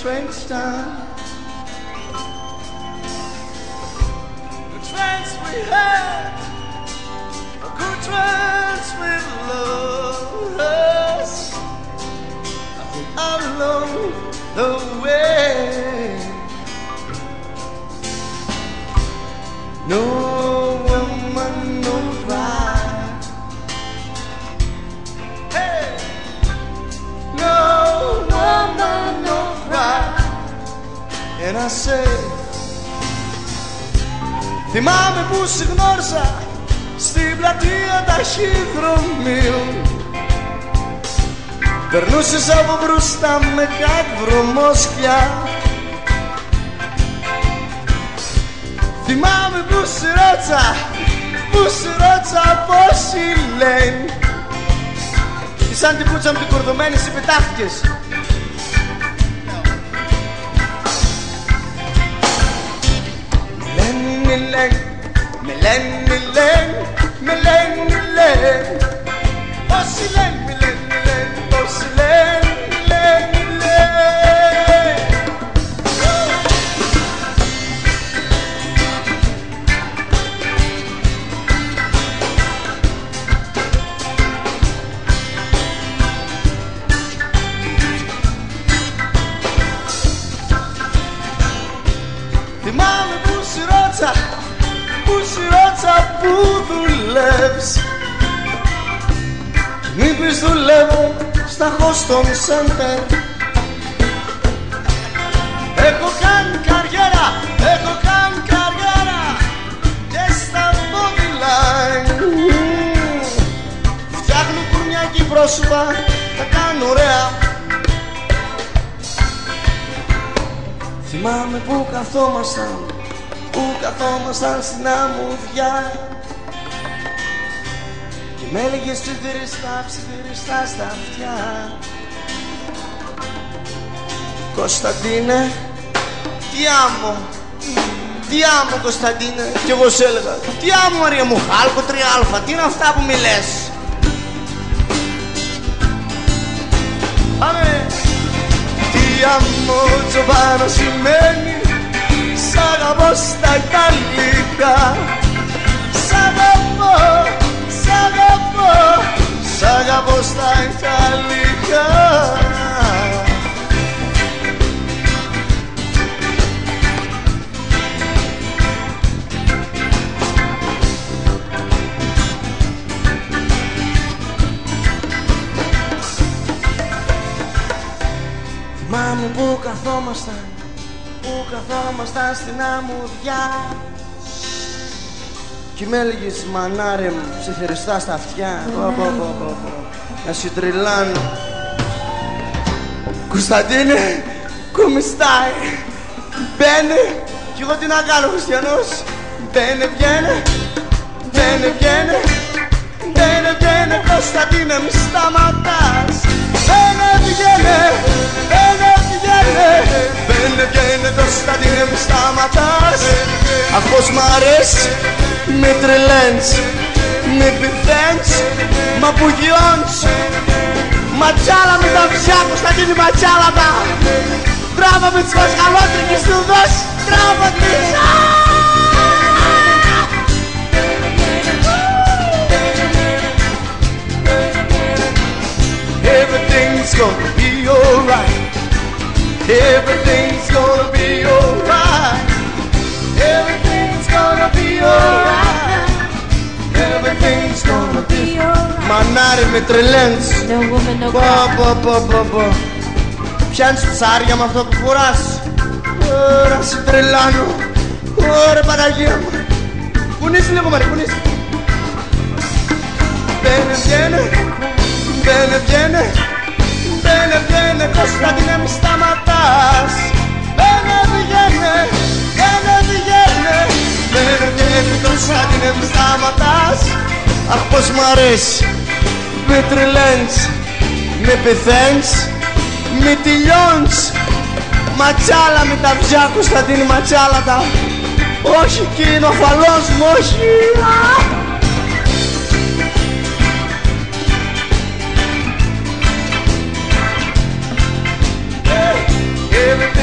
train's done. The trains we had are good trains with lovers. I think all along the way. No woman, no cry. Hey, no woman, no cry. And I say, θυμάμαι που σε γνώρισα στην πλατεία ταχυδρομείου. Περνούσες από μπροστά με κάτι βρωμόσκια. Θυμάμαι που σε ρώτησα πόσοι λένε. Και σαν την πούτσα μου την κορδωμένη εσύ πετάχτηκες. Με λένε, πόσοι λένε, πόσοι λένε. Θυμάμαι που σου ρώτησα που δουλεύεις. Κι μη πεις δουλεύω στα Houston Center. Έχω κάνει καριέρα και στα body line. Φτιάχνω κουρνιακή πρόσωπα, τα κάνω ωραία. Θυμάμαι που καθόμασταν στην αμμουδιά και με έλεγες ψιθυριστά στα αυτιά. Κωνσταντίνε, τι άμμο Κωνσταντίνε. Κι εγώ σ' έλεγα, τι άμμο Μαρία μου, Χάλκο 3α, τι είναι αυτά που μιλές. Πάμε. Τι άμμο Τζοβάνο σημαίνει, σ' αγαπώ στα Ιταλικά. Σ' αγαπώ στα Ιταλικά. Θυμάμαι που καθόμασταν στην αμμουδιά κι με έλεγες μανάρε μου, ψιθυριστά στα αυτιά. Να σου τριλάνω. Κωνσταντίνε, come stai? Μπαίνε, κι εγώ τι να κάνω χριστιανός. Μπαίνε, βγαίνε, Κωνσταντίνε μη σταματάς. Μπαίνε, Κωνσταντίνε μη σταματάς. Αχ πως μ' αρέσει, με τρελαίνεις, με πηθαίνεις, μα που γιώνεις. Ματσάλα με τα αυτιά, Κωνσταντίνη ματσάλα τα. Τράβα με τις χαλότρικες του δώσεις, τράβα τις. Everything's gonna be alright. Everything's gonna be alright. Everything's gonna be alright. Everything's gonna be alright. Μανάρι με τρελαίνεις. Πω. Πιάνεις ψάρια με αυτό που φοράς. Ωρα σε τρελάνω. Ωρα Παναγία μου. Κουνήσει λίγο μαρί, κουνήσει. Μπαίνε, Κωνσταντίνε μη σταματάς. Μπαίνε, Κωνσταντίνε μη σταματάς. Αχ πως μ' αρέσει, με τρελαίνεις, με πεθαίνεις, με τελειώνεις. Ματσάλα με τα βζιά, Κωνσταντίνη ματσάλα τα. Όχι εκεί είναι ο φαλός μου, όχι. every day.